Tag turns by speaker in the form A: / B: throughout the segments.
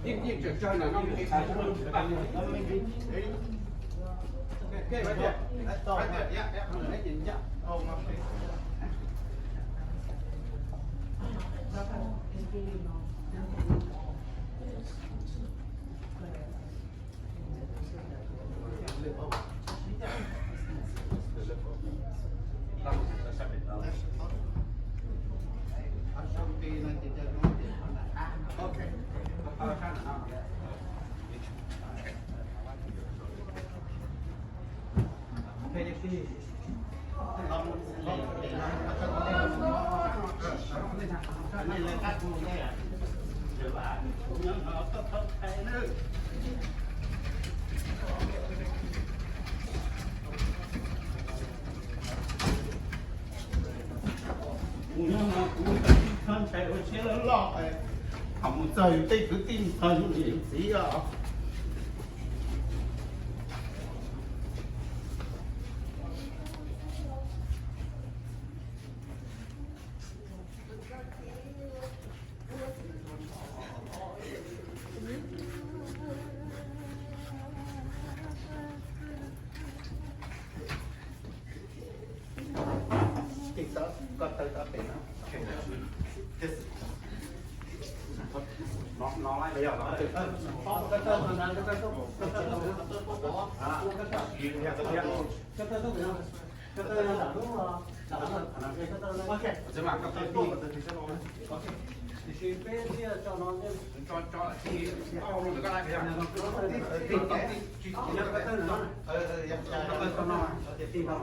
A: ยิ่งจะเจอหนังน้องมีใครช่วยบ้างcái vấn đềต่อมาเนี่ยมันได้ยินจ้ะเอามาเป็นไม่เลยครับคุณแม่เดี๋ยวว่าผมยังหาต้องเข้าใจนึกผมยังหาคุณท่านใจว่าเชื่อหลอกไอ้ทำใจติดหรือติ้งทันหรือเสียก็เติมเป็นนะน้องไล่ไปอย่างน้อยก็เติมนั้นก็เติมก็เติมโอเคจะมากับตัวโอเคที่เป็นที่จอน้องเนี่ยจอที่เอาลงก็ได้ไปอย่างนั้นที่ยังก็เติมนะยังก็เติมน้อยที่เรา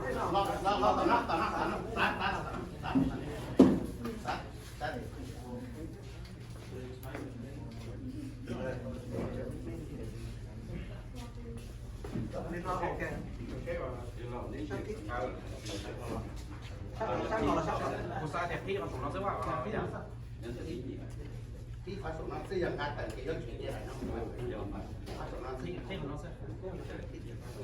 A: ที่ผสมน้ำเสียงการแต่งเกี่ยวกับเกี่ยวกับน้ำมันผสมน้ำเสียงที่มันน้ำเสียง